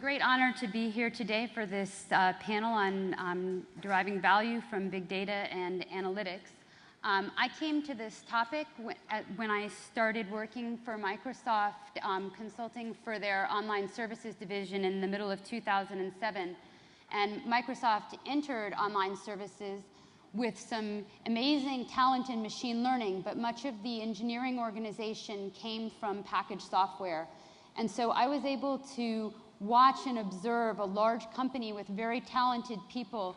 great honor to be here today for this panel on deriving value from big data and analytics. I came to this topic when I started working for Microsoft, consulting for their online services division in the middle of 2007. And Microsoft entered online services with some amazing talent in machine learning, but much of the engineering organization came from packaged software. And so I was able to watch and observe a large company with very talented people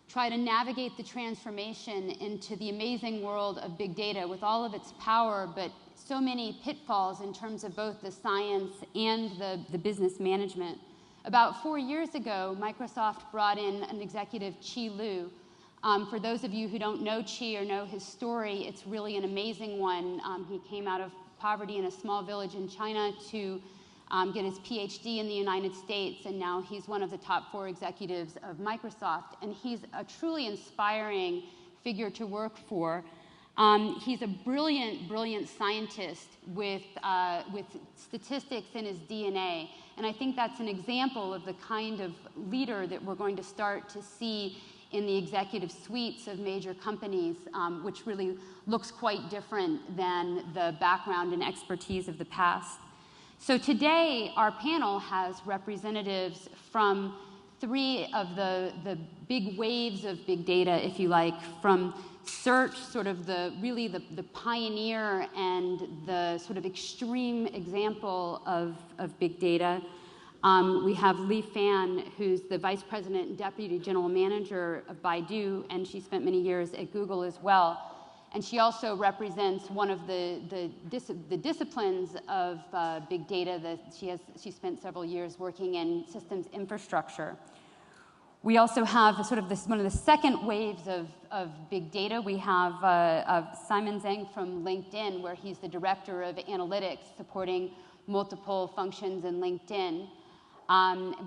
try to navigate the transformation into the amazing world of big data with all of its power, but so many pitfalls in terms of both the science and the business management. About 4 years ago, Microsoft brought in an executive, Qi Lu. For those of you who don't know Qi or know his story, it's really an amazing one. He came out of poverty in a small village in China to get his PhD in the United States, and now he's one of the top 4 executives of Microsoft, and he's a truly inspiring figure to work for. He's a brilliant, brilliant scientist with statistics in his DNA, and I think that's an example of the kind of leader that we're going to start to see in the executive suites of major companies, which really looks quite different than the background and expertise of the past. So today, our panel has representatives from 3 of the big waves of big data, if you like, from search, sort of the pioneer and the sort of extreme example of big data. We have Li Fan, who's the Vice President and Deputy General Manager of Baidu, and she spent many years at Google as well. And she also represents one of the disciplines of big data that she spent several years working in systems infrastructure. We also have sort of one of the second waves of big data. We have Simon Zhang from LinkedIn, where he's the Director of Analytics, supporting multiple functions in LinkedIn,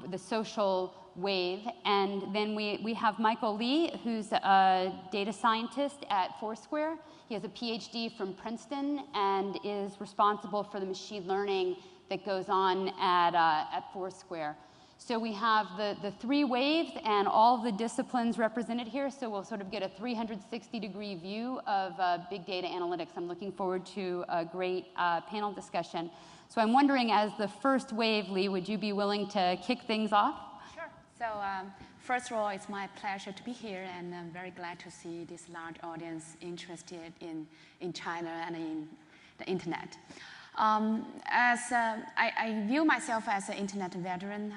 the social wave. And then we have Michael Lee, who's a data scientist at Foursquare. He has a PhD from Princeton and is responsible for the machine learning that goes on at Foursquare. So we have the 3 waves and all the disciplines represented here, so we'll sort of get a 360-degree view of big data analytics. I'm looking forward to a great panel discussion. So I'm wondering, as the first wave, Lee, would you be willing to kick things off? So first of all, it's my pleasure to be here, and I'm very glad to see this large audience interested in China and in the internet. I view myself as an internet veteran,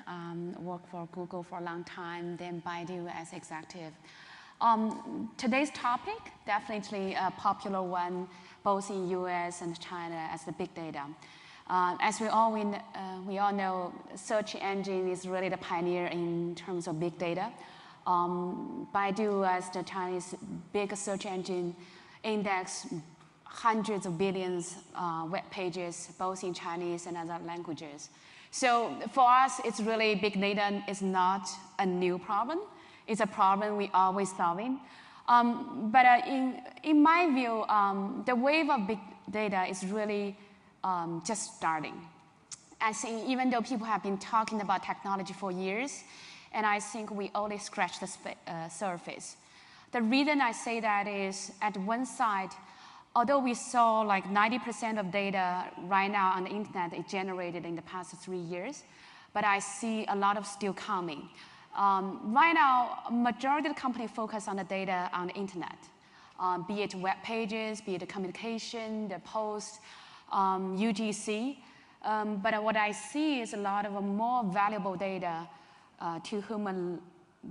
worked for Google for a long time, then Baidu as executive. Today's topic, definitely a popular one, both in US and China, as the big data. As we all know, search engine is really the pioneer in terms of big data. Baidu, as the Chinese big search engine, index hundreds of billions web pages, both in Chinese and other languages. So for us, it's really big data is not a new problem. It's a problem we always solving. But in my view, the wave of big data is really just starting. I think even though people have been talking about technology for years, and I think we only scratched the surface. The reason I say that is, at one side, although we saw like 90% of data right now on the internet is generated in the past 3 years, but I see a lot of still coming. Right now, majority of the company focus on the data on the internet, be it web pages, be it the communication, the posts, UGC. But what I see is a lot of more valuable data to human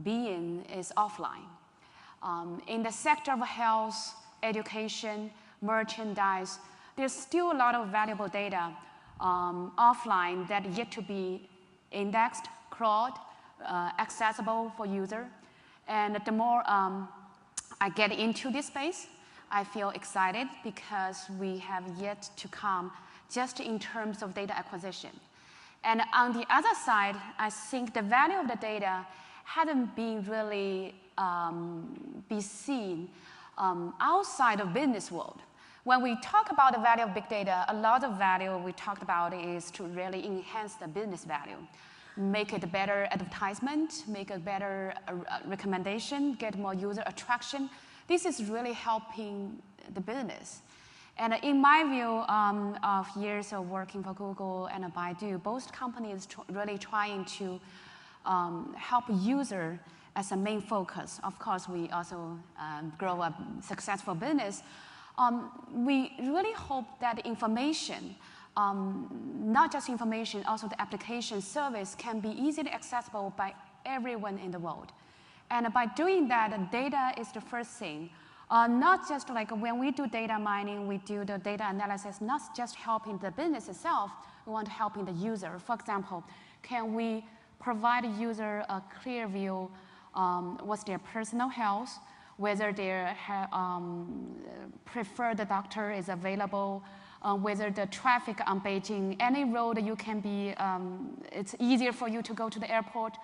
being is offline. In the sector of health, education, merchandise, there's still a lot of valuable data offline that yet to be indexed, crawled, accessible for user. And the more I get into this space, I feel excited because we have yet to come just in terms of data acquisition. And on the other side, I think the value of the data hasn't been really be seen outside of business world. When we talk about the value of big data, a lot of value we talked about is to really enhance the business value. make it a better advertisement, make a better recommendation, get more user attraction. This is really helping the business. And in my view, of years of working for Google and Baidu, both companies really trying to help user as a main focus. Of course, we also grow a successful business. We really hope that information, not just information, also the application service can be easily accessible by everyone in the world. And by doing that, data is the first thing. Not just like when we do data mining, we do the data analysis, not just helping the business itself, we want to helping the user. For example, can we provide a user a clear view what's their personal health, whether their preferred doctor is available, whether the traffic on Beijing, any road you can be, it's easier for you to go to the airport.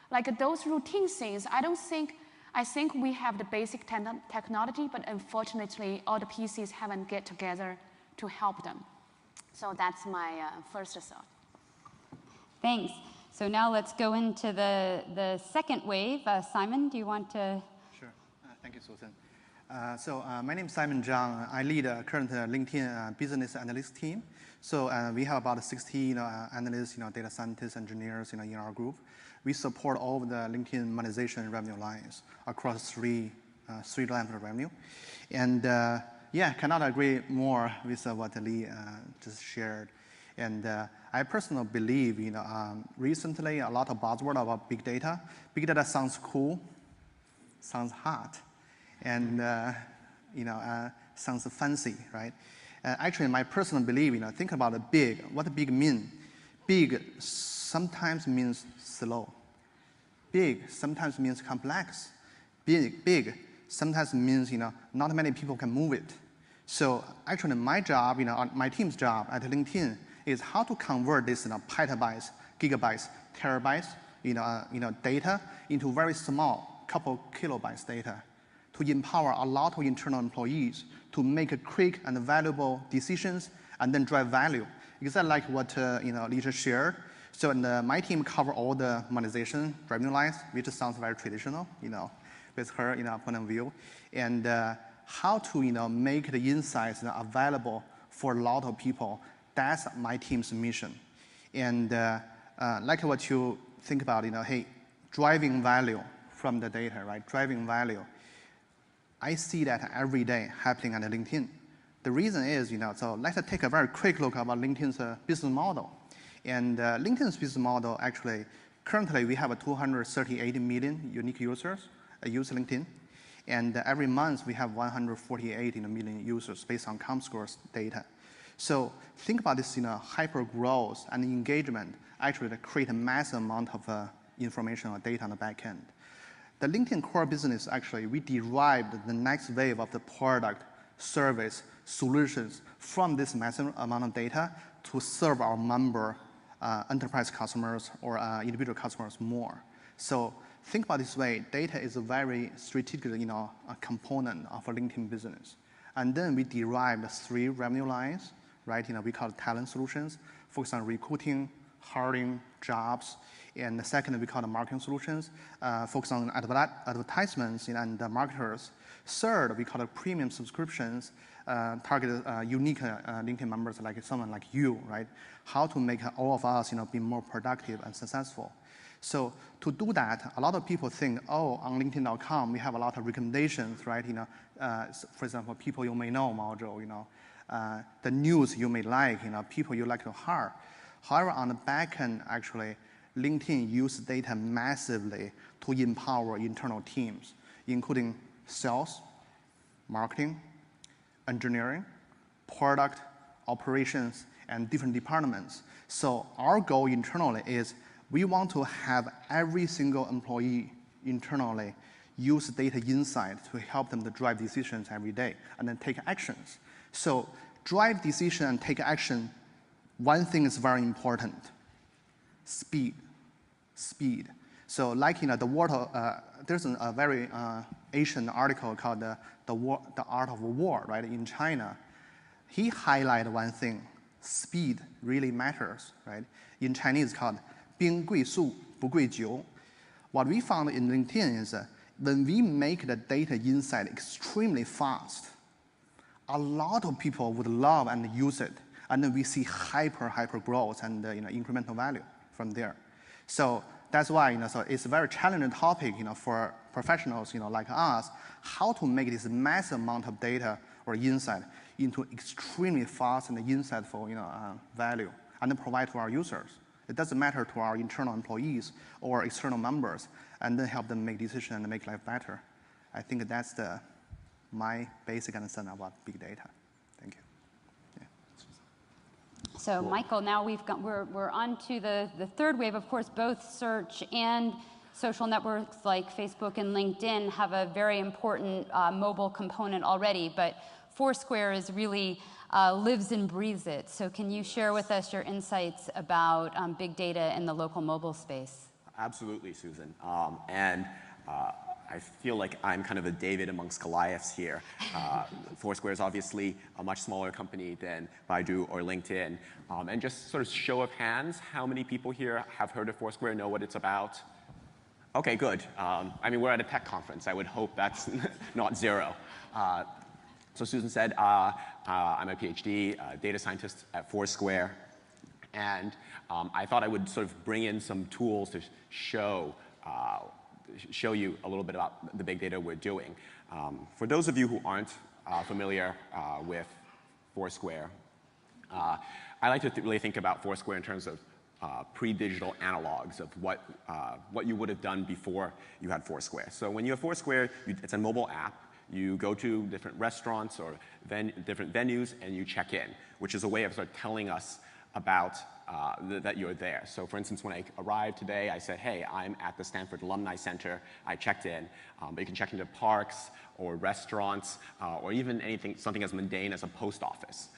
Like those routine things, I think we have the basic technology, but unfortunately, all the PCs haven't get together to help them. So that's my first thought. Thanks. So now let's go into the second wave. Simon, do you want to? Sure. Thank you, Susan. My name is Simon Zhang. I lead current LinkedIn business analyst team. So we have about 60 analysts, data scientists, engineers in our group. We support all of the LinkedIn monetization revenue lines across three lines of revenue. And yeah, cannot agree more with what Lee just shared. And I personally believe, recently a lot of buzzword about big data. Big data sounds cool, sounds hot, and sounds fancy, right? Actually, my personal belief, think about the big. What the big mean? Big sometimes means slow. Big sometimes means complex. Big sometimes means not many people can move it. So actually, my job, my team's job at LinkedIn is how to convert this petabytes, gigabytes, terabytes, data into very small, couple kilobytes data, to empower a lot of internal employees to make quick and valuable decisions and then drive value. Exactly like what Lee just shared. So my team cover all the monetization revenue lines, which sounds very traditional, with her point of view, and how to make the insights available for a lot of people. That's my team's mission. And like what you think about, hey, driving value from the data, right? Driving value. I see that every day happening on LinkedIn. The reason is, so let's take a very quick look about LinkedIn's business model. And LinkedIn's business model, actually, currently we have 238 million unique users use LinkedIn. And every month we have 148 million users based on Comscore's data. So think about this hyper growth and engagement actually create a massive amount of information or data on the back end. The LinkedIn core business, actually, we derived the next wave of the product, service, solutions from this massive amount of data to serve our member enterprise customers or individual customers more. So think about this way, data is a very strategic a component of a LinkedIn business. And then we derived 3 revenue lines, right? We call it talent solutions, focus on recruiting, hiring, jobs. And the second, we call it marketing solutions, focus on advertisements and marketers. Third, we call it premium subscriptions, target unique LinkedIn members like someone like you, right? How to make all of us be more productive and successful. So to do that, a lot of people think, oh, on LinkedIn.com, we have a lot of recommendations, right? For example, people you may know, Mao Zhou, the news you may like, people you like to hire. However, on the back end, actually, LinkedIn uses data massively to empower internal teams, including sales, marketing, engineering, product, operations, and different departments. So our goal internally is we want to have every single employee internally use data insight to help them to drive decisions every day and then take actions. So drive decision and take action, one thing is very important, speed. So like the water, there's a very Asian article called the Art of War, right, in China. He highlighted one thing, speed really matters, right? In Chinese it's called 兵贵速不贵久. What we found in LinkedIn is when we make the data insight extremely fast, a lot of people would love and use it, and then we see hyper growth and incremental value from there. So that's why so it's a very challenging topic for professionals like us, how to make this massive amount of data or insight into extremely fast and insightful value, and then provide to our users. It doesn't matter to our internal employees or external members, and then help them make decisions and make life better. I think that's my basic understanding about big data. Thank you. Yeah. So Michael, now we're on to the third wave. Of course, both search and social networks like Facebook and LinkedIn have a very important mobile component already, but Foursquare is really lives and breathes it. So can you share with us your insights about big data in the local mobile space? Absolutely, Susan. I feel like I'm kind of a David amongst Goliaths here. Foursquare is obviously a much smaller company than Baidu or LinkedIn. And just sort of show of hands, how many people here have heard of Foursquare, know what it's about? Okay, good. I mean, we're at a tech conference. I would hope that's not zero. So Susan said, I'm a PhD data scientist at Foursquare. And I thought I would sort of bring in some tools to show you a little bit about the big data we're doing. For those of you who aren't familiar with Foursquare, I like to really think about Foursquare in terms of pre-digital analogs of what you would have done before you had Foursquare. So when you have Foursquare, it's a mobile app. You go to different restaurants or different venues and you check in, which is a way of sort of telling us about that you're there. So for instance, when I arrived today, I said, hey, I'm at the Stanford Alumni Center. I checked in. But you can check into parks or restaurants or even something as mundane as a post office.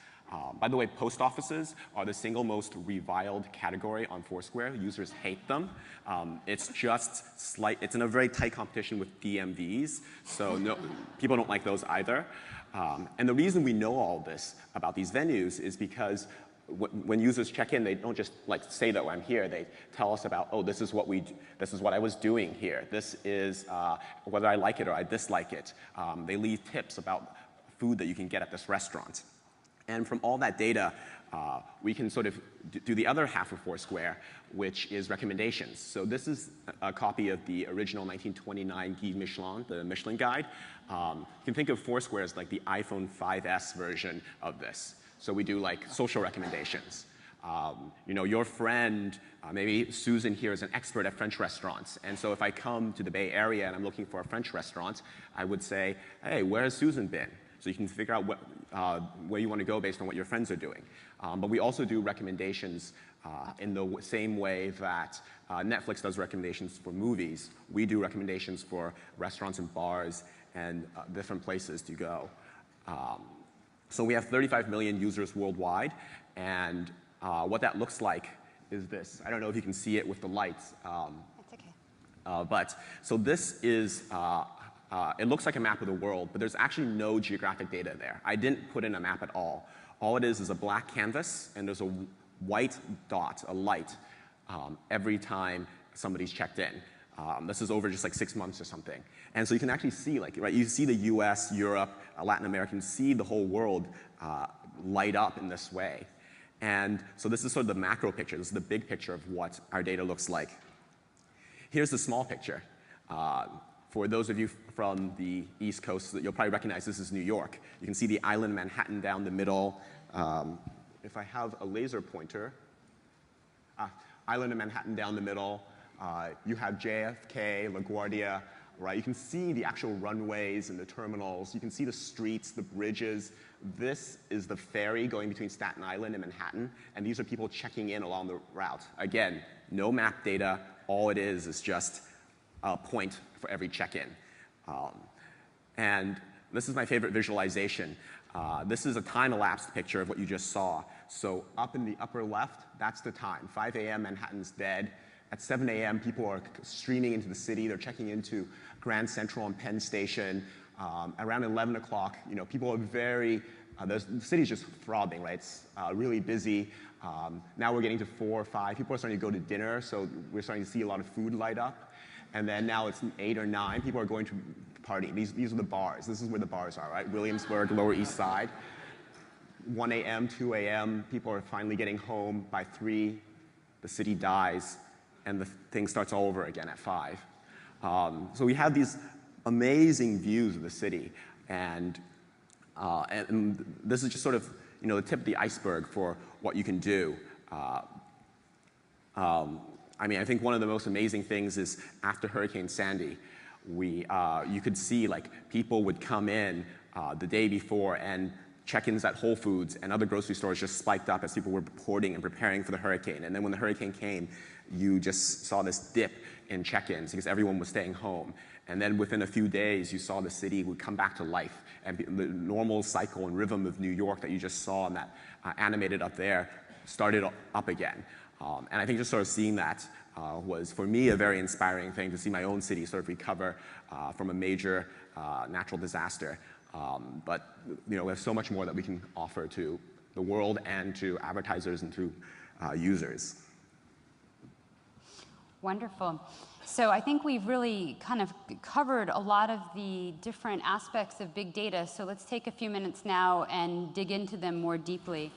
By the way, post offices are the single most reviled category on Foursquare. Users hate them. It's just it's in a very tight competition with DMVs, so people don't like those either. And the reason we know all this about these venues is because when users check in, they don't just say that I'm here. They tell us about, oh, this is what I was doing here. This is whether I like it or I dislike it. They leave tips about food that you can get at this restaurant. And from all that data, we can sort of do the other half of Foursquare, which is recommendations. So this is a copy of the original 1929 Guide Michelin, the Michelin Guide. You can think of Foursquare as like the iPhone 5S version of this. So we do social recommendations. Your friend, maybe Susan here is an expert at French restaurants. And so if I come to the Bay Area and I'm looking for a French restaurant, I would say, hey, where has Susan been? So you can figure out where you want to go based on what your friends are doing. But we also do recommendations in the same way that Netflix does recommendations for movies. We do recommendations for restaurants and bars and different places to go. So we have 35 million users worldwide. And what that looks like is this. I don't know if you can see it with the lights. That's okay. So this is it looks like a map of the world, but there's actually no geographic data there. I didn't put in a map at all. All it is a black canvas, and there's a white dot, a light, every time somebody's checked in. This is over just 6 months or something. And so you can actually see, you see the US, Europe, Latin America, you see the whole world light up in this way. And so this is sort of the macro picture. This is the big picture of what our data looks like. Here's the small picture. For those of you from the East Coast, you'll probably recognize this is New York. You can see the island of Manhattan down the middle. If I have a laser pointer, island of Manhattan down the middle. You have JFK, LaGuardia, right? You can see the actual runways and the terminals. You can see the streets, the bridges. This is the ferry going between Staten Island and Manhattan, and these are people checking in along the route. Again, no map data. All it is just a point for every check-in. And this is my favorite visualization. This is a time-elapsed picture of what you just saw. So up in the upper left, that's the time. 5 a.m., Manhattan's dead. At 7 a.m., people are streaming into the city. They're checking into Grand Central and Penn Station. Around 11 o'clock, people are very the city's just throbbing, right? It's really busy. Now we're getting to 4 or 5. People are starting to go to dinner, so we're starting to see a lot of food light up. And then now it's 8 or 9. People are going to party. These are the bars. This is where the bars are, right? Williamsburg, Lower East Side. 1 a.m., 2 a.m., people are finally getting home. By 3, the city dies, and the thing starts all over again at 5. So we have these amazing views of the city, and this is just sort of the tip of the iceberg for what you can do. I mean, I think one of the most amazing things is after Hurricane Sandy, you could see people would come in the day before, and check-ins at Whole Foods and other grocery stores just spiked up as people were reporting and preparing for the hurricane. And then when the hurricane came, you just saw this dip in check-ins because everyone was staying home. And then within a few days, you saw the city would come back to life. And the normal cycle and rhythm of New York that you just saw and that animated up there started up again. And I think just sort of seeing that was, for me, a very inspiring thing to see my own city sort of recover from a major natural disaster. But we have so much more that we can offer to the world and to advertisers and to users. Wonderful. So I think we've really kind of covered a lot of the different aspects of big data. So let's take a few minutes now and dig into them more deeply.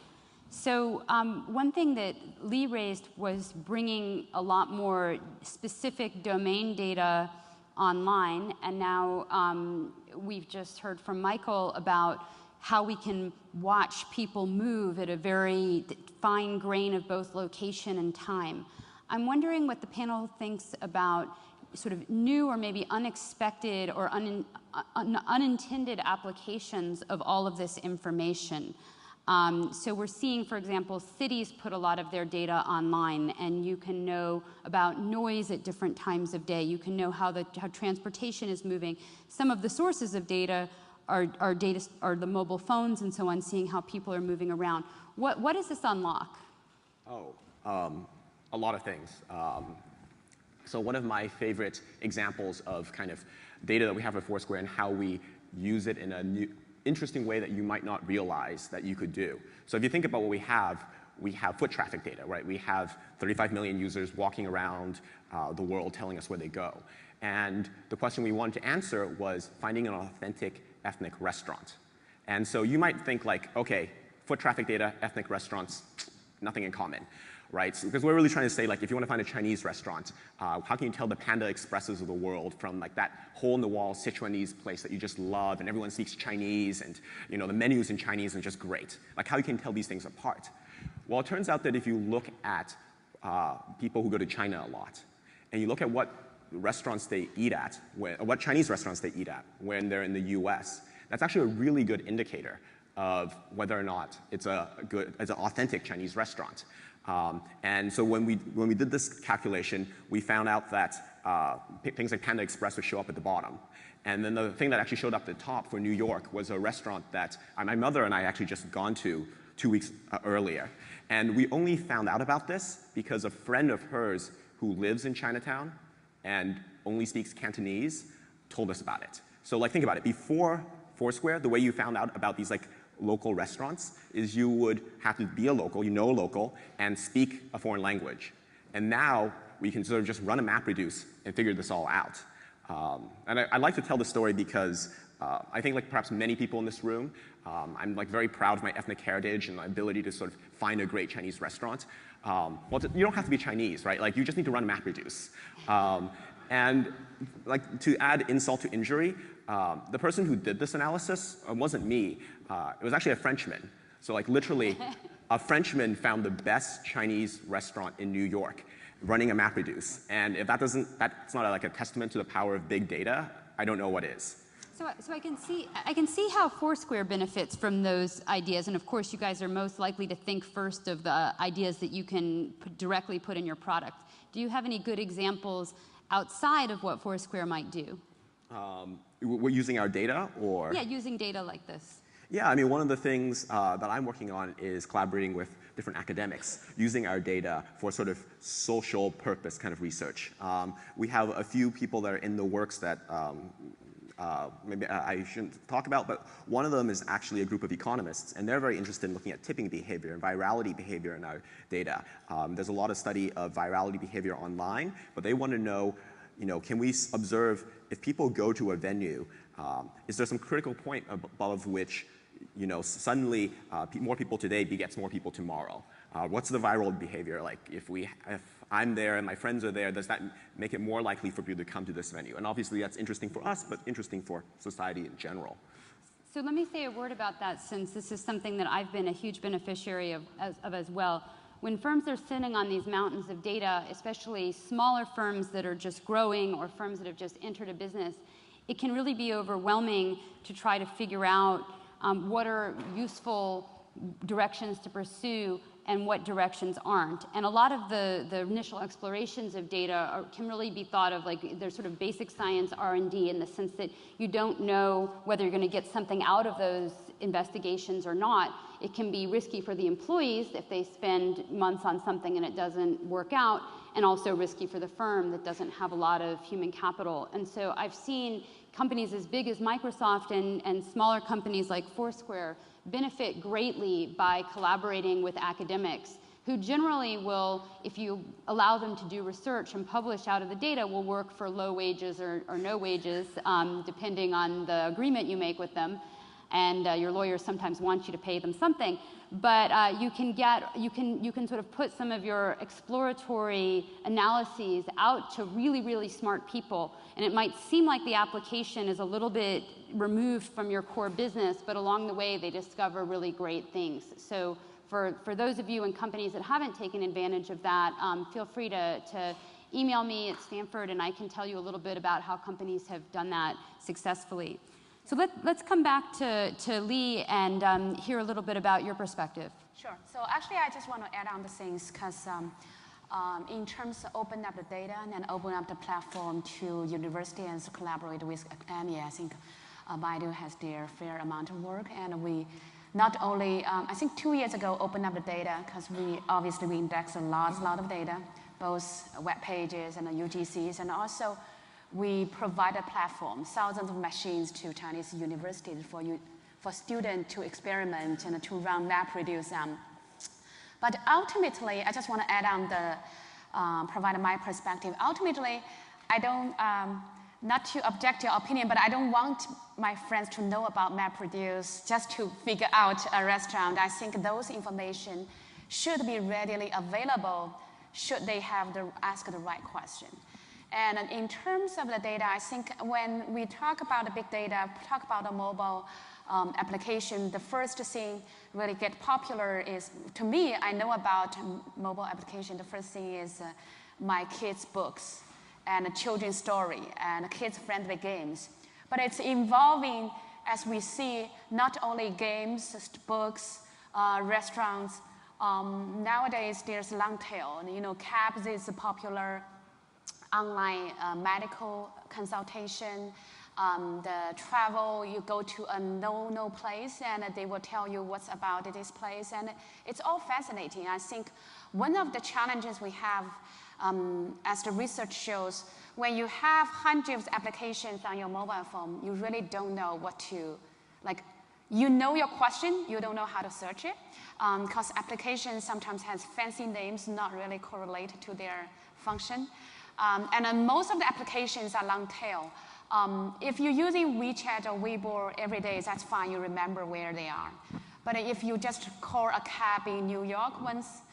So one thing that Lee raised was bringing a lot more specific domain data online. And now we've just heard from Michael about how we can watch people move at a very fine grain of both location and time. I'm wondering what the panel thinks about sort of new or maybe unexpected or unintended applications of all of this information. So we're seeing, for example, cities put a lot of their data online, and you can know about noise at different times of day. You can know how transportation is moving. Some of the sources of data are the mobile phones and so on, seeing how people are moving around. What does this unlock? A lot of things. So one of my favorite examples of kind of data that we have at Foursquare and how we use it in a new, interesting way that you might not realize that you could do. So if you think about what we have foot traffic data, right? We have 35 million users walking around the world telling us where they go. And the question we wanted to answer was finding an authentic ethnic restaurant. And so you might think okay, foot traffic data, ethnic restaurants, nothing in common. Right? So, because we're really trying to say, if you want to find a Chinese restaurant, how can you tell the Panda Expresses of the world from that hole-in-the-wall Sichuanese place that you just love and everyone speaks Chinese and the menu's in Chinese and just great? How you can tell these things apart? Well, it turns out that if you look at people who go to China a lot, and you look at what restaurants they eat at, what Chinese restaurants they eat at when they're in the US, that's actually a really good indicator of whether or not it's an authentic Chinese restaurant. And so when we did this calculation, we found out that things like Panda Express would show up at the bottom. And then the thing that actually showed up at the top for New York was a restaurant that my mother and I actually just gone to 2 weeks earlier. And we only found out about this because a friend of hers who lives in Chinatown and only speaks Cantonese told us about it. So think about it. Before Foursquare, the way you found out about these local restaurants is you would have to be a local, a local, and speak a foreign language. And now we can sort of just run a MapReduce and figure this all out. And I like to tell the story because I think perhaps many people in this room, I'm very proud of my ethnic heritage and my ability to sort of find a great Chinese restaurant. Well, you don't have to be Chinese, right? You just need to run MapReduce. And to add insult to injury, the person who did this analysis wasn't me. It was actually a Frenchman. So literally, a Frenchman found the best Chinese restaurant in New York running a MapReduce. And if that's not a testament to the power of big data, I don't know what is. So I can see how Foursquare benefits from those ideas, and of course you guys are most likely to think first of the ideas that you can directly put in your product. Do you have any good examples outside of what Foursquare might do? We're using our data, or? Yeah, using data like this. Yeah, I mean, one of the things that I'm working on is collaborating with different academics, using our data for sort of social purpose kind of research. We have a few people that are in the works that maybe I shouldn't talk about, but one of them is actually a group of economists, and they're very interested in looking at tipping behavior and virality behavior in our data. There's a lot of study of virality behavior online, but they want to know, can we observe if people go to a venue, is there some critical point above which, suddenly more people today begets more people tomorrow? What's the viral behavior like? If I'm there and my friends are there, does that make it more likely for people to come to this venue? And obviously that's interesting for us, but interesting for society in general. So let me say a word about that, since this is something that I've been a huge beneficiary of as well. When firms are sitting on these mountains of data, especially smaller firms that are just growing or firms that have just entered a business, it can really be overwhelming to try to figure out what are useful directions to pursue and what directions aren't. And a lot of the initial explorations of data can really be thought of like they're sort of basic science R&D, in the sense that you don't know whether you're going to get something out of those investigations or not. It can be risky for the employees if they spend months on something and it doesn't work out, and also risky for the firm that doesn't have a lot of human capital. And so I've seen companies as big as Microsoft and smaller companies like Foursquare benefit greatly by collaborating with academics, who generally will, if you allow them to do research and publish out of the data, will work for low wages or no wages, depending on the agreement you make with them. And your lawyers sometimes want you to pay them something. But you can sort of put some of your exploratory analyses out to really, really smart people. And it might seem like the application is a little bit removed from your core business, but along the way they discover really great things. So for those of you in companies that haven't taken advantage of that, feel free to email me at Stanford, and I can tell you a little bit about how companies have done that successfully. So let's come back to Lee and hear a little bit about your perspective. Sure. So actually, I just want to add on the things, because in terms of open up the data and open up the platform to universities and collaborate with academia, I think Baidu has their fair amount of work. And we not only, I think 2 years ago, opened up the data, because we index a lot of data, both web pages and UGCs, and also we provide a platform, thousands of machines to Chinese universities for students to experiment and to run MapReduce. But ultimately, I just want to add on provide my perspective. Ultimately, I don't, not to object your opinion, but I don't want my friends to know about MapReduce just to figure out a restaurant. I think those information should be readily available should they ask the right question. And in terms of the data, I think when we talk about the big data, talk about a mobile application, the first thing really get popular is, to me, I know about mobile application. The first thing is my kids' books and children's story and kids-friendly games. But it's evolving, as we see, not only games, books, restaurants. Nowadays, there's long tail. Cabs is popular. Online medical consultation, the travel, you go to a no place and they will tell you what's about this place, and it's all fascinating. I think one of the challenges we have, as the research shows, when you have hundreds of applications on your mobile phone, you really don't know what to, you know your question, you don't know how to search it, because applications sometimes has fancy names, not really correlated to their function. And most of the applications are long tail. If you're using WeChat or Weibo every day, that's fine, you remember where they are. But if you just call a cab in New York once,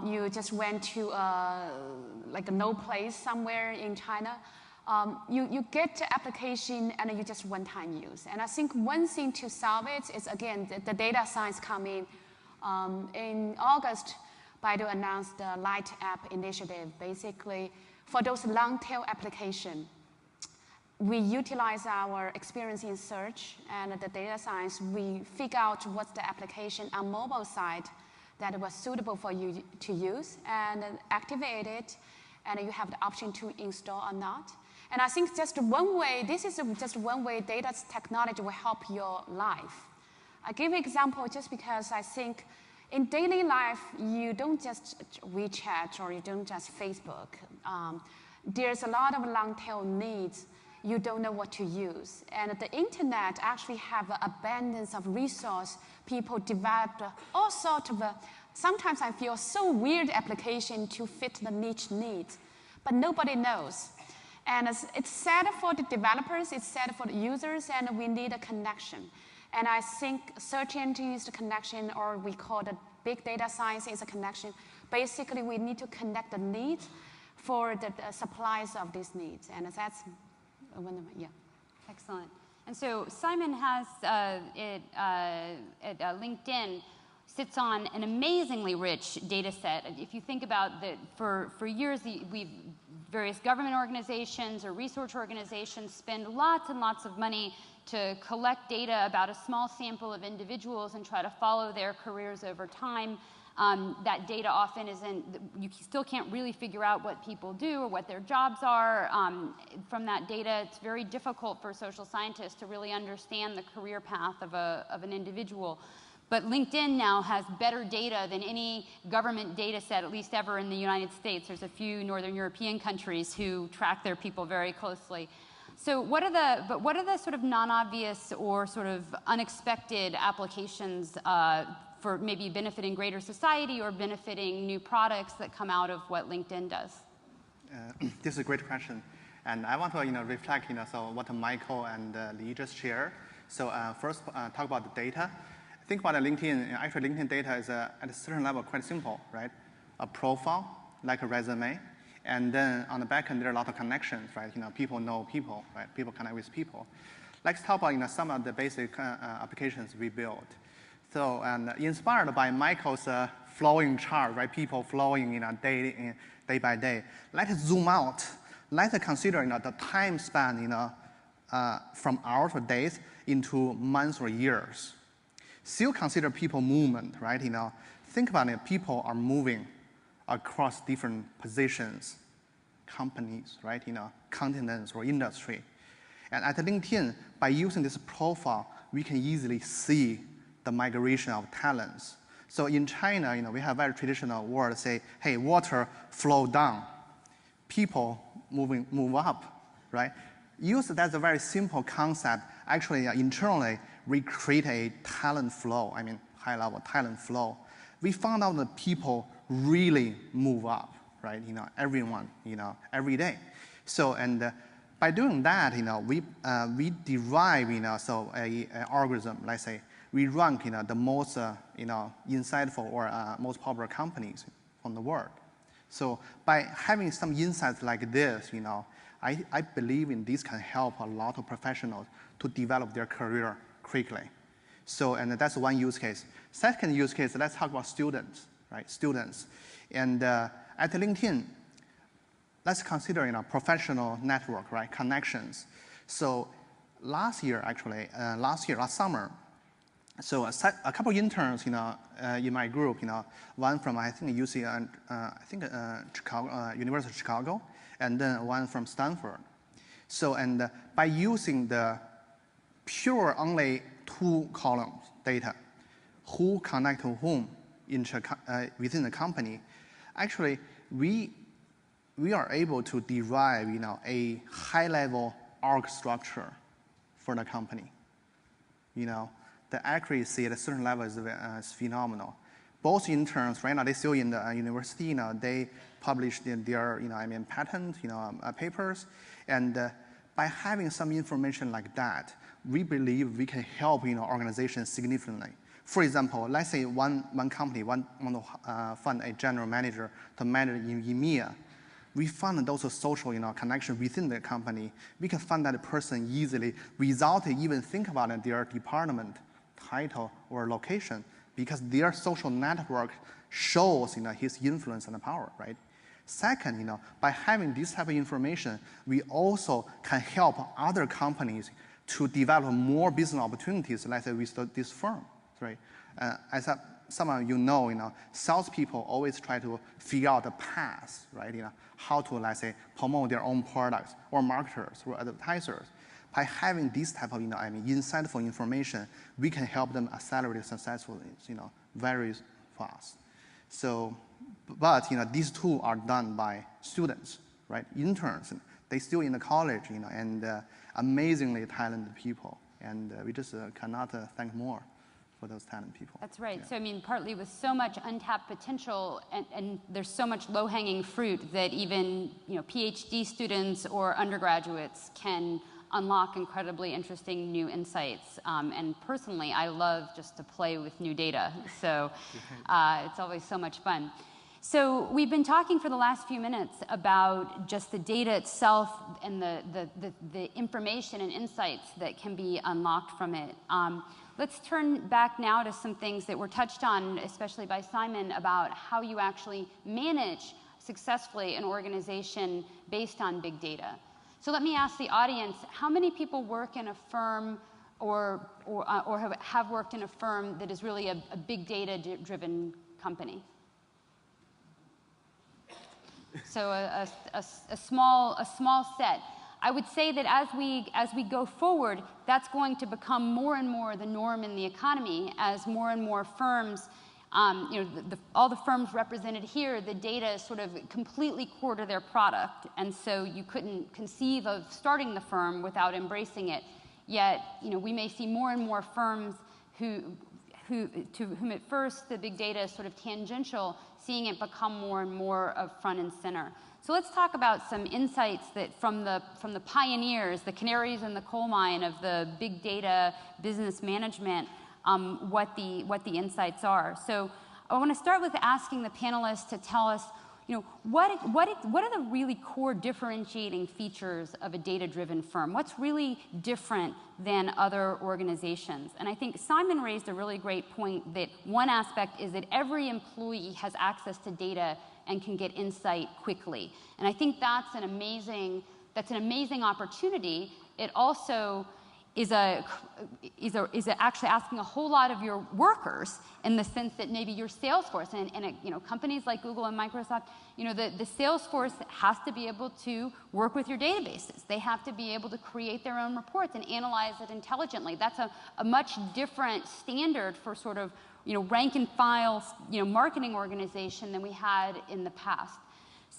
you just went to a no place somewhere in China, you get the application and you just one-time use. And I think one thing to solve it is, again, the data science coming. In August, Baidu announced the Light App initiative. Basically, for those long-tail applications, we utilize our experience in search and the data science. We figure out what's the application on mobile side that was suitable for you to use and activate it, and you have the option to install or not. And I think just one way, this is just one way data technology will help your life. I give an example just because I think in daily life, you don't just WeChat or you don't just Facebook. There's a lot of long tail needs you don't know what to use. And the internet actually have an abundance of resource. People developed all sorts of, sometimes I feel so weird application to fit the niche needs, but nobody knows. And it's sad for the developers, it's sad for the users, and we need a connection. And I think search engine is the connection, or we call the big data science is a connection. Basically, we need to connect the needs for the supplies of these needs. And that's one of, yeah. Excellent. And so Simon has, at LinkedIn, sits on an amazingly rich data set. If you think about that, for years, various government organizations or research organizations spend lots and lots of money to collect data about a small sample of individuals and try to follow their careers over time. That data often isn't, you still can't really figure out what people do or what their jobs are. From that data, it's very difficult for social scientists to really understand the career path of an individual. But LinkedIn now has better data than any government data set, at least ever in the United States. There's a few Northern European countries who track their people very closely. So what are the sort of non-obvious or sort of unexpected applications for maybe benefiting greater society or benefiting new products that come out of what LinkedIn does? This is a great question. And I want to reflect so what Michael and Li just shared. So first, talk about the data. Think about LinkedIn. Actually, LinkedIn data is at a certain level quite simple, right? A profile, like a resume. And then on the back end, there are a lot of connections, right? People know people, right? People connect with people. Let's talk about some of the basic applications we built. So, and inspired by Michael's flowing chart, right? People flowing day by day. Let's zoom out. Let's consider the time span from hours or days into months or years. Still consider people movement, right? Think about it. People are moving across different positions, companies, right? Continents or industry. And at LinkedIn, by using this profile, we can easily see the migration of talents. So in China, we have very traditional word say, hey, water flow down, people move up, right? Use that's a very simple concept. Actually, internally, we create a talent flow. I mean, high-level talent flow. We found out that people really move up, right? Everyone, every day. So, and by doing that, we derive, so a algorithm. Let's say we rank, the most, insightful or most popular companies on the world. So by having some insights like this, I believe this can help a lot of professionals to develop their career quickly. So, and that's one use case. Second use case, let's talk about students, right? Students. And at LinkedIn, let's consider, professional network, right? Connections. So last summer, so a couple interns, in my group, one from, I think, UC, Chicago, University of Chicago, and then one from Stanford. So, and by using the pure only two columns data, who connect to whom within the company, actually, we are able to derive, a high-level org structure for the company. The accuracy at a certain level is phenomenal. Both interns, right now, they're still in the university. They published their, patent, papers. And by having some information like that, we believe we can help, organizations significantly. For example, let's say one company want to fund a general manager to manage in EMEA. We found those social, connection within the company. We can find that person easily without even think about their department, title, or location, because their social network shows, his influence and power, right? Second, by having this type of information, we also can help other companies to develop more business opportunities, let's say with this firm, right? As some of you know, salespeople always try to figure out the path, right? How to, let's say, promote their own products, or marketers, or advertisers. By having this type of, insightful information, we can help them accelerate successfully, very fast. So, but, these two are done by students, right? Interns. They still in the college, and amazingly talented people. And we just cannot thank more for those talented people. That's right. Yeah. So I mean, partly with so much untapped potential, and there's so much low-hanging fruit that even PhD students or undergraduates can unlock incredibly interesting new insights. And personally, I love just to play with new data. So it's always so much fun. So we've been talking for the last few minutes about just the data itself and the information and insights that can be unlocked from it. Let's turn back now to some things that were touched on, especially by Simon, about how you actually manage successfully an organization based on big data. So let me ask the audience, how many people work in a firm or have worked in a firm that is really a big data-driven company? So a small set. I would say that as we go forward, that's going to become more and more the norm in the economy as more and more firms, all the firms represented here, the data is sort of completely core to their product, and so you couldn't conceive of starting the firm without embracing it. Yet, we may see more and more firms to whom at first the big data is sort of tangential, seeing it become more and more of front and center. So let's talk about some insights that from the pioneers, the canaries in the coal mine of the big data business management, what the insights are. So I want to start with asking the panelists to tell us, what are the really core differentiating features of a data-driven firm? What's really different than other organizations? And I think Simon raised a really great point that one aspect is that every employee has access to data and can get insight quickly. And I think that's an amazing opportunity. It also is actually asking a whole lot of your workers in the sense that maybe your sales force and companies like Google and Microsoft, the sales force has to be able to work with your databases. They have to be able to create their own reports and analyze it intelligently. That's a much different standard for sort of rank and file marketing organization than we had in the past.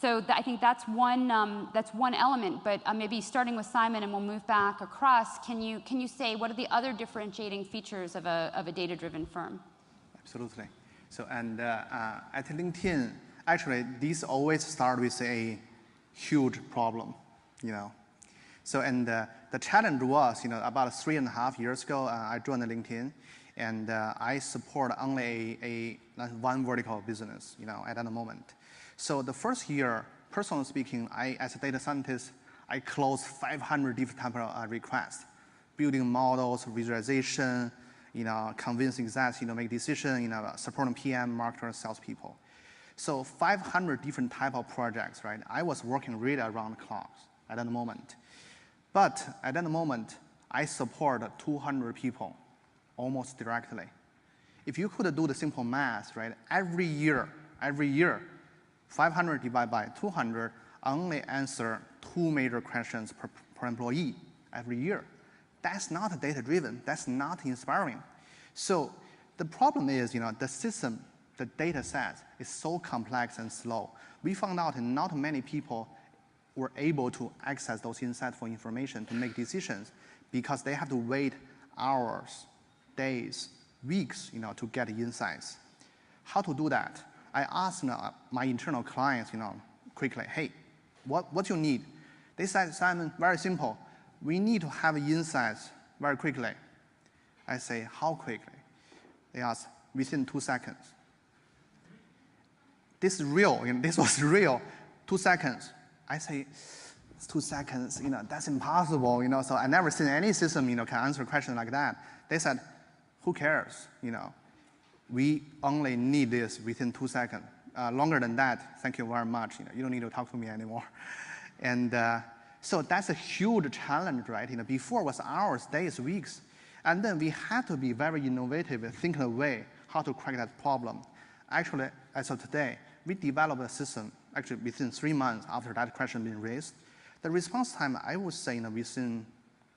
So I think that's one element, but maybe starting with Simon and we'll move back across, can you say what are the other differentiating features of a data-driven firm? Absolutely. So at LinkedIn, actually this always starts with a huge problem, So the challenge was, about 3.5 years ago, I joined LinkedIn, and I support only one vertical business, at that moment. So the first year, personally speaking, as a data scientist, I closed 500 different type of requests, building models, visualization, convincing execs, make decisions, supporting PM, marketers, salespeople. So 500 different type of projects, right? I was working really around the clock at that moment. But at that moment, I support 200 people almost directly. If you could do the simple math, right? Every year, 500 divided by 200 only answer 2 major questions per employee every year. That's not data-driven. That's not inspiring. So the problem is, the system, the data set is so complex and slow. We found out not many people were able to access those insightful information to make decisions because they have to wait hours, days, weeks, to get insights. How to do that? I asked my internal clients, quickly, hey, what you need? They said, Simon, very simple. We need to have insights very quickly. I say, how quickly? They asked, within 2 seconds. This is real. This was real. 2 seconds. I say, 2 seconds. That's impossible. So I never seen any system, can answer a question like that. They said, who cares? We only need this within 2 seconds. Longer than that, thank you very much. You don't need to talk to me anymore. And so that's a huge challenge, right? Before it was hours, days, weeks. And then we had to be very innovative and think of a way how to crack that problem. Actually, as of today, we developed a system, actually within 3 months after that question being raised. The response time, I would say, within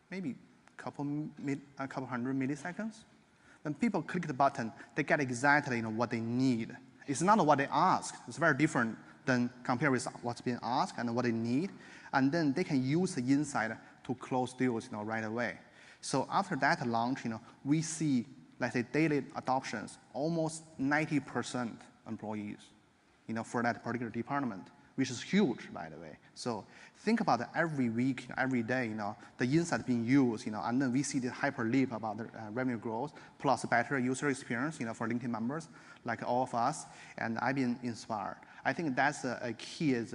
maybe a couple hundred milliseconds. When people click the button, they get exactly what they need. It's not what they ask. It's very different than compared with what's being asked and what they need. and then they can use the insight to close deals right away. So after that launch, we see, let's say, daily adoptions, almost 90% employees for that particular department, which is huge, by the way. So think about it, every week, every day, the insight being used, and then we see the hyper leap about the revenue growth, plus better user experience, for LinkedIn members, like all of us, and I've been inspired. I think that's a key is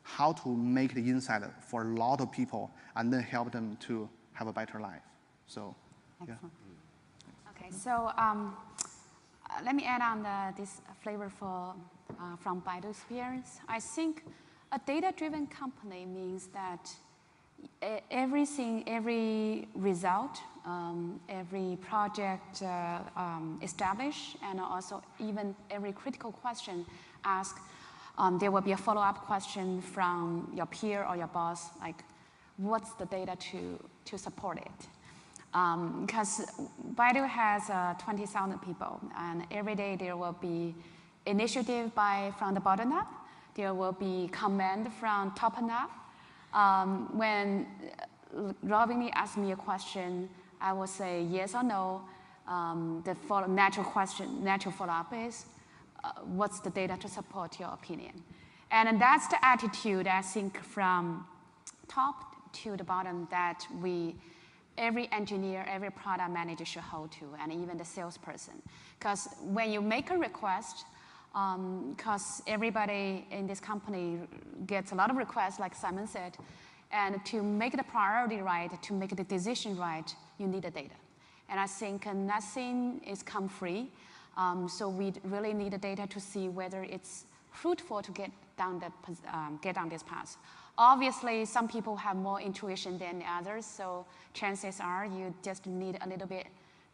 how to make the insight for a lot of people, and then help them to have a better life. So, yeah. Excellent. Okay, so let me add on this flavorful from Baidu experience. I think a data-driven company means that everything, every result, every project established, and also even every critical question asked, there will be a follow-up question from your peer or your boss, like, what's the data to support it? Because Baidu has 20,000 people, and every day there will be initiative from the bottom up. There will be command from top up. When Robin asks me a question, I will say yes or no. The natural follow-up is, what's the data to support your opinion? And that's the attitude, I think, from top to the bottom that every engineer, every product manager should hold to, and even the salesperson. Because when you make a request, because everybody in this company gets a lot of requests, like Simon said, and to make the priority right, to make the decision right, you need the data. And I think nothing is come free, so we really need the data to see whether it's fruitful to get down this path. Obviously, some people have more intuition than others, so chances are you just need a little bit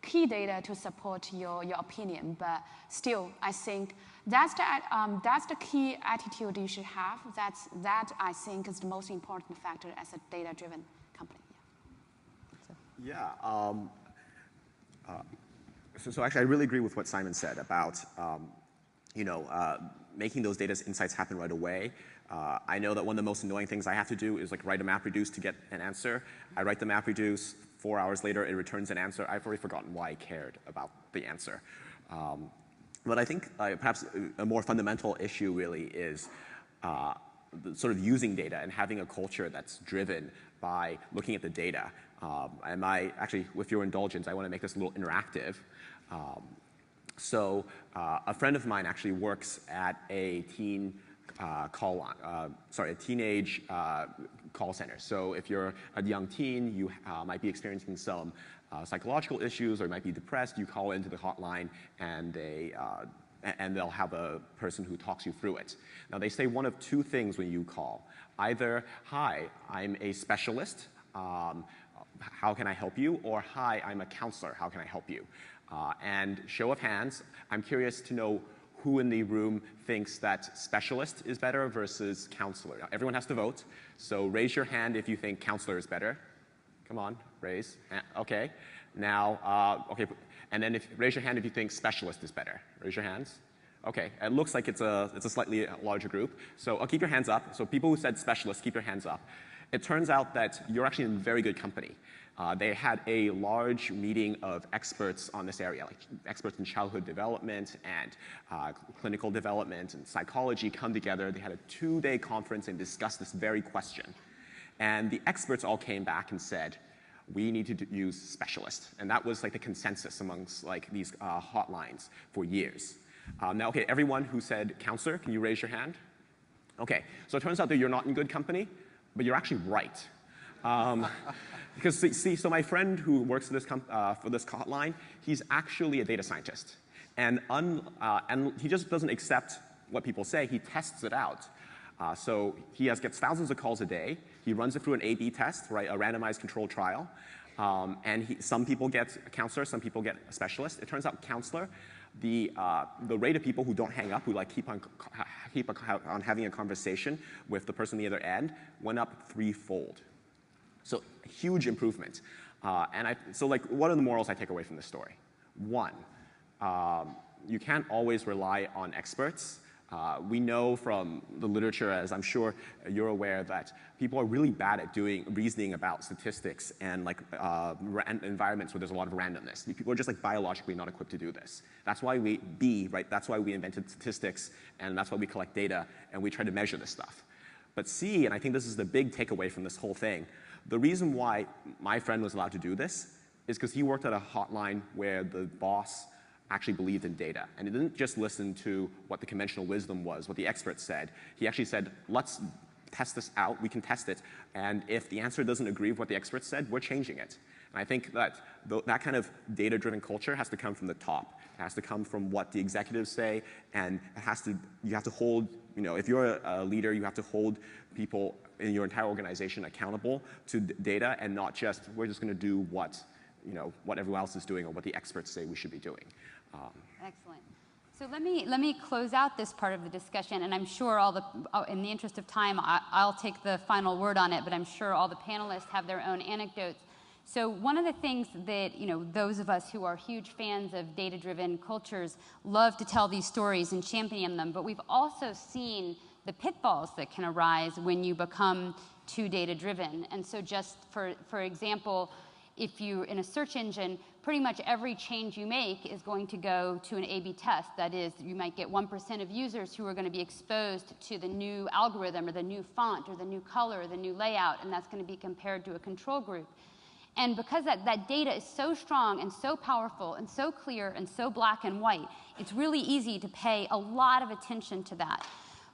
key data to support your opinion. But still, I think that's the key attitude you should have. That I think is the most important factor as a data-driven company. Yeah. So actually, I really agree with what Simon said about making those data insights happen right away. I know that one of the most annoying things I have to do is like write a MapReduce to get an answer. I write the MapReduce, 4 hours later it returns an answer. I've already forgotten why I cared about the answer. But I think perhaps a more fundamental issue really is sort of using data and having a culture that's driven by looking at the data. And actually, with your indulgence, I want to make this a little interactive. So a friend of mine actually works at a teenage call center. So if you're a young teen, you might be experiencing some psychological issues, or you might be depressed. You call into the hotline, and they'll have a person who talks you through it. Now they say one of two things when you call: either "Hi, I'm a specialist. How can I help you?" or "Hi, I'm a counselor. How can I help you?" And show of hands, I'm curious to know who in the room thinks that specialist is better versus counselor. Now, everyone has to vote, so raise your hand if you think counselor is better. Come on, raise. Okay. Now, okay, and then raise your hand if you think specialist is better. Raise your hands. Okay, it looks like it's a slightly larger group, so I'll keep your hands up. So people who said specialist, keep your hands up. It turns out that you're actually in very good company. They had a large meeting of experts on this area, like experts in childhood development and clinical development and psychology come together. They had a 2-day conference and discussed this very question. And the experts all came back and said, we need to use specialists. And that was like the consensus amongst like these hotlines for years. Now, okay, everyone who said counselor, can you raise your hand? Okay, so it turns out that you're not in good company, but you're actually right. Because see, so my friend who works for this hotline, he's actually a data scientist. And he just doesn't accept what people say, he tests it out. So he gets thousands of calls a day. He runs it through an A/B test, right, a randomized controlled trial. And some people get a counselor, some people get a specialist. It turns out counselor, the rate of people who don't hang up, who like keep on having a conversation with the person on the other end, went up 3-fold. So huge improvement. So like, what are the morals I take away from this story? One, you can't always rely on experts. We know from the literature, as I'm sure you're aware, that people are really bad at doing reasoning about statistics and like environments where there's a lot of randomness. People are just like biologically not equipped to do this. That's why that's why we invented statistics, and that's why we collect data and we try to measure this stuff. But C, and I think this is the big takeaway from this whole thing, the reason why my friend was allowed to do this is because he worked at a hotline where the boss actually believed in data. And he didn't just listen to what the conventional wisdom was, what the experts said. He actually said, let's test this out, we can test it, and if the answer doesn't agree with what the experts said, we're changing it. And I think that that kind of data-driven culture has to come from the top. It has to come from what the executives say, and you have to hold, if you're a leader, you have to hold people in your entire organization accountable to data, and not just, we're just going to do what everyone else is doing or what the experts say we should be doing. Excellent. So let me close out this part of the discussion, and I'm sure in the interest of time, I'll take the final word on it, but I'm sure all the panelists have their own anecdotes. So one of the things that those of us who are huge fans of data-driven cultures love to tell these stories and champion them, but we've also seen the pitfalls that can arise when you become too data-driven. And so just for example, if you're in a search engine, pretty much every change you make is going to go to an A/B test. That is, you might get 1% of users who are going to be exposed to the new algorithm or the new font or the new color or the new layout, and that's going to be compared to a control group. And because that data is so strong and so powerful and so clear and so black and white, it's really easy to pay a lot of attention to that.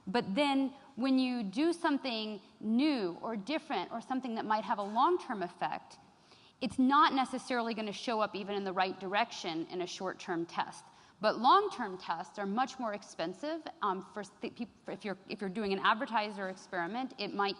But then when you do something new or different or something that might have a long-term effect, it's not necessarily going to show up even in the right direction in a short-term test. But long-term tests are much more expensive. If you're doing an advertiser experiment, it might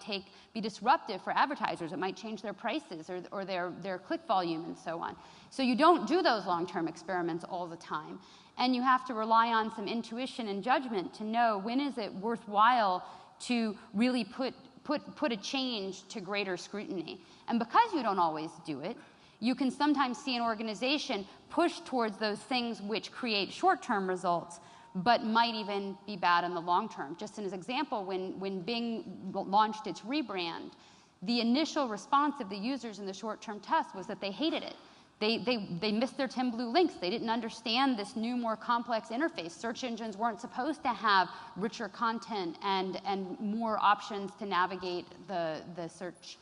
be disruptive for advertisers. It might change their prices or their click volume and so on. So you don't do those long-term experiments all the time. And you have to rely on some intuition and judgment to know when is it worthwhile to really put a change to greater scrutiny. And because you don't always do it, you can sometimes see an organization push towards those things which create short-term results, but might even be bad in the long term. Just as an example, when Bing launched its rebrand, the initial response of the users in the short-term test was that they hated it. They missed their 10 blue links. They didn't understand this new, more complex interface. Search engines weren't supposed to have richer content and more options to navigate the search.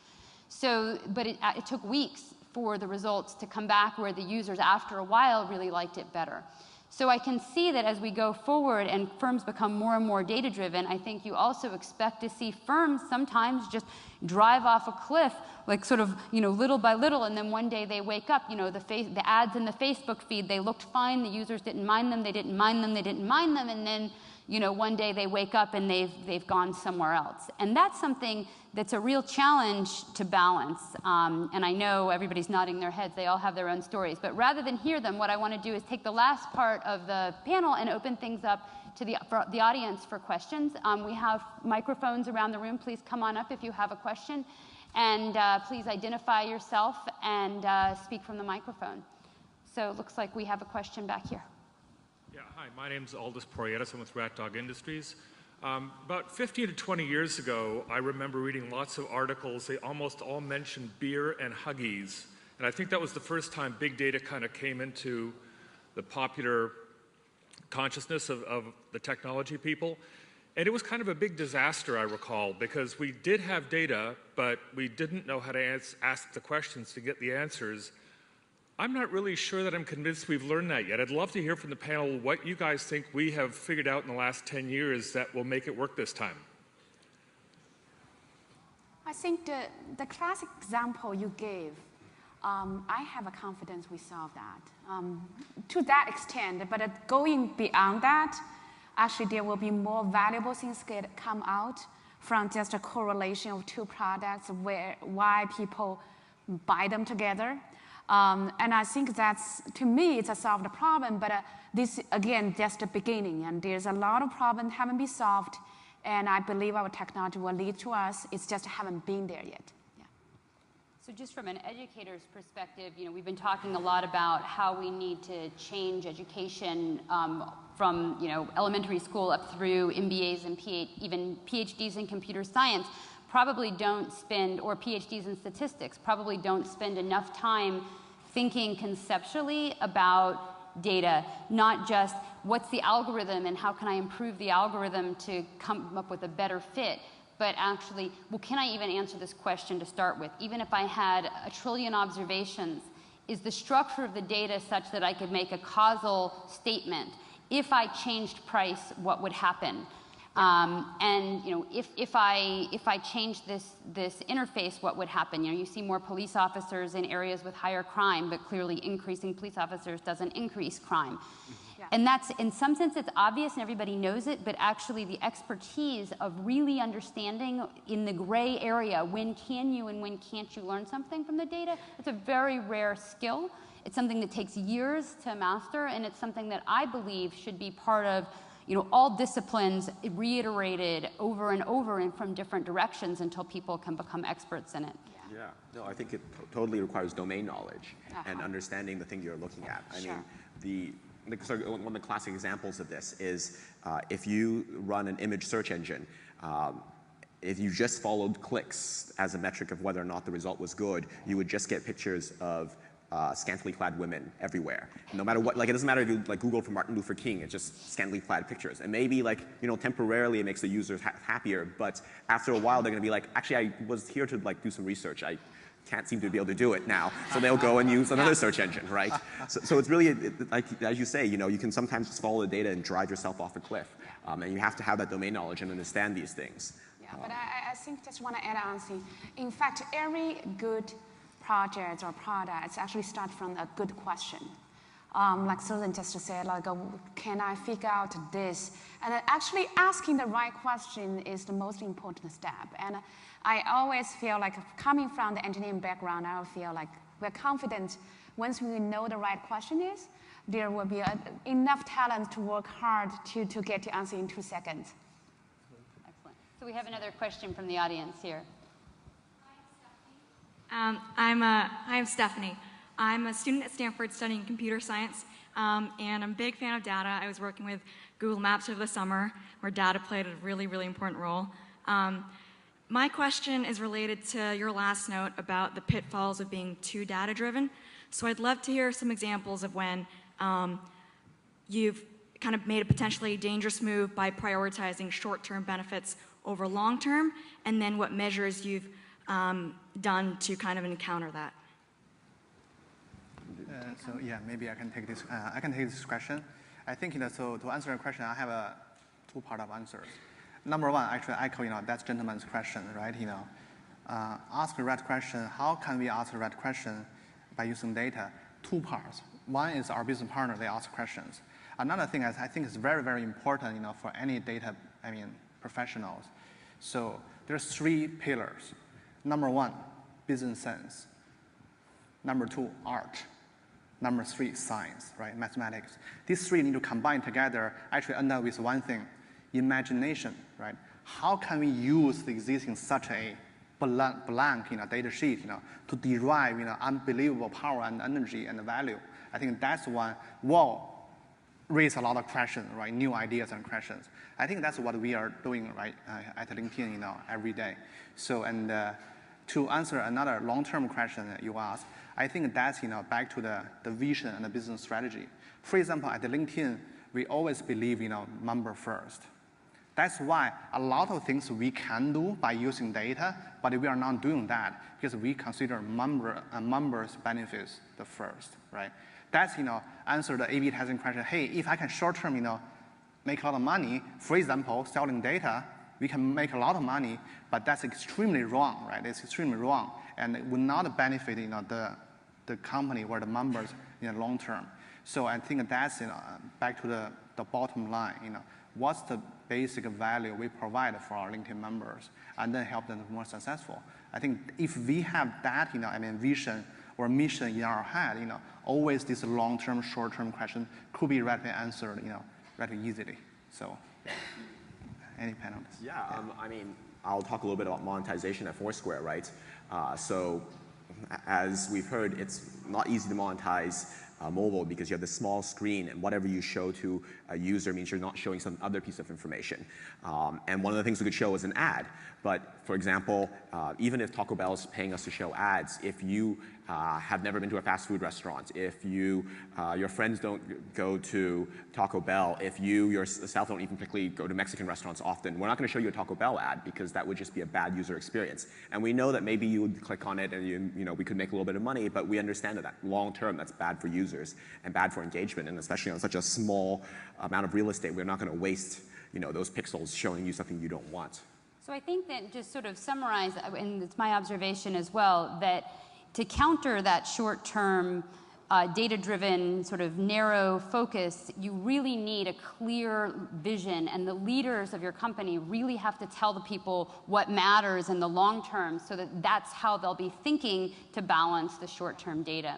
But it took weeks for the results to come back where the users, after a while, really liked it better. So I can see that as we go forward and firms become more and more data-driven, I think you also expect to see firms sometimes just drive off a cliff, like sort of, little by little, and then one day they wake up, the ads in the Facebook feed, they looked fine, the users didn't mind them, they didn't mind them, they didn't mind them, and then, one day they wake up and they've gone somewhere else. And that's something that's a real challenge to balance. And I know everybody's nodding their heads, they all have their own stories. But rather than hear them, what I want to do is take the last part of the panel and open things up to the audience for questions. We have microphones around the room. Please come on up if you have a question. And please identify yourself and speak from the microphone. So it looks like we have a question back here. Yeah, hi, my name's Aldous Porietis. I'm with Rat Dog Industries. About 15 to 20 years ago, I remember reading lots of articles. They almost all mentioned beer and Huggies. And I think that was the first time big data kind of came into the popular consciousness of the technology people. And it was kind of a big disaster, I recall, because we did have data, but we didn't know how to ask the questions to get the answers. I'm not really sure that I'm convinced we've learned that yet. I'd love to hear from the panel what you guys think we have figured out in the last 10 years that will make it work this time. I think the classic example you gave, I have a confidence we solved that. To that extent, but going beyond that, actually there will be more valuable things that come out from just a correlation of two products, why people buy them together. And I think that's, to me, it's a solved problem, but this, again, just the beginning, and there's a lot of problems haven't been solved, and I believe our technology will lead to us. It's just haven't been there yet. Yeah. So just from an educator's perspective, we've been talking a lot about how we need to change education from, elementary school up through MBAs and even PhDs in computer science probably don't spend, or PhDs in statistics, probably don't spend enough time thinking conceptually about data, not just what's the algorithm and how can I improve the algorithm to come up with a better fit, but actually, well, can I even answer this question to start with? Even if I had 1 trillion observations, is the structure of the data such that I could make a causal statement? If I changed price, what would happen? And if I change this interface, what would happen? You see more police officers in areas with higher crime, but clearly increasing police officers doesn't increase crime. Yeah. And that's, in some sense, it's obvious and everybody knows it, but actually the expertise of really understanding in the gray area, when can you and when can't you learn something from the data, it's a very rare skill. It's something that takes years to master, and it's something that I believe should be part of all disciplines reiterated over and over and from different directions until people can become experts in it. Yeah, no, I think it totally requires domain knowledge and understanding the thing you're looking at. I mean, one of the classic examples of this is if you run an image search engine, if you just followed clicks as a metric of whether or not the result was good, you would just get pictures of scantily clad women everywhere. No matter what, it doesn't matter if you Google for Martin Luther King, it's just scantily clad pictures. And maybe temporarily it makes the users happier, but after a while they're gonna be like, actually I was here to do some research. I can't seem to be able to do it now. So they'll go and use another search engine, right? So it's really, as you say, you can sometimes just follow the data and drive yourself off a cliff. And you have to have that domain knowledge and understand these things. Yeah, but I think just want to add on, in fact, every good project or product actually start from a good question. Like Susan just said, can I figure out this? And actually asking the right question is the most important step. And I always feel like coming from the engineering background, I feel like we're confident once we know the right question is, there will be enough talent to work hard to get the answer in 2 seconds. Excellent. So we have another question from the audience here. I'm Stephanie. I'm a student at Stanford studying computer science, and I'm a big fan of data. I was working with Google Maps over the summer, where data played a really, really important role. My question is related to your last note about the pitfalls of being too data-driven. So I'd love to hear some examples of when you've kind of made a potentially dangerous move by prioritizing short-term benefits over long-term, and then what measures you've done to kind of encounter that. So yeah, maybe I can take this. I can take this question. I think so to answer your question, I have a 2-part of answers. Number one, actually echo that gentleman's question, right? Ask the right question. How can we ask the right question by using data? 2 parts. One is our business partner, they ask questions. Another thing I think is very, very important, for any data, professionals. So there's 3 pillars. Number 1, business sense. Number 2, art. Number 3, science, right? Mathematics. These 3 need to combine together, actually end up with one thing, imagination, right? How can we use the existing such a blank data sheet to derive unbelievable power and energy and value? I think that's one will raise a lot of questions, right? New ideas and questions. I think that's what we are doing right at LinkedIn every day. So to answer another long-term question that you asked, I think that's back to the vision and the business strategy. For example, at LinkedIn, we always believe member first. That's why a lot of things we can do by using data, but we are not doing that because we consider members' benefits the first, right? That's answer the A/B testing question. Hey, if I can short-term make a lot of money, for example, selling data, we can make a lot of money, but that's extremely wrong, right? It's extremely wrong, and it would not benefit the company or the members in the long term. So I think that's back to the bottom line. What's the basic value we provide for our LinkedIn members, and then help them be more successful. I think if we have that, vision or mission in our head, always this long-term, short-term question could be readily answered, relatively easily. So, any panelists? Yeah, I'll talk a little bit about monetization at Foursquare, right? So as we've heard, it's not easy to monetize mobile because you have this small screen, and whatever you show to a user means you're not showing some other piece of information. And one of the things we could show is an ad. But for example, even if Taco Bell is paying us to show ads, if you have never been to a fast food restaurant, if you, your friends don't go to Taco Bell, if you yourself don't even particularly go to Mexican restaurants often, we're not going to show you a Taco Bell ad because that would just be a bad user experience. And we know that maybe you would click on it and you know, we could make a little bit of money, but we understand that long term that's bad for users and bad for engagement, and especially on such a small amount of real estate, we're not going to waste those pixels showing you something you don't want. So I think that just sort of summarize, and it's my observation as well, that to counter that short-term data-driven sort of narrow focus, you really need a clear vision, and the leaders of your company really have to tell the people what matters in the long term so that that's how they'll be thinking to balance the short-term data.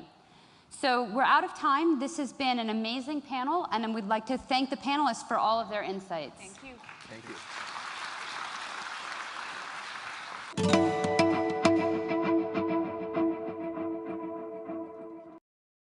So we're out of time. This has been an amazing panel, and we'd like to thank the panelists for all of their insights. Thank you. Thank you.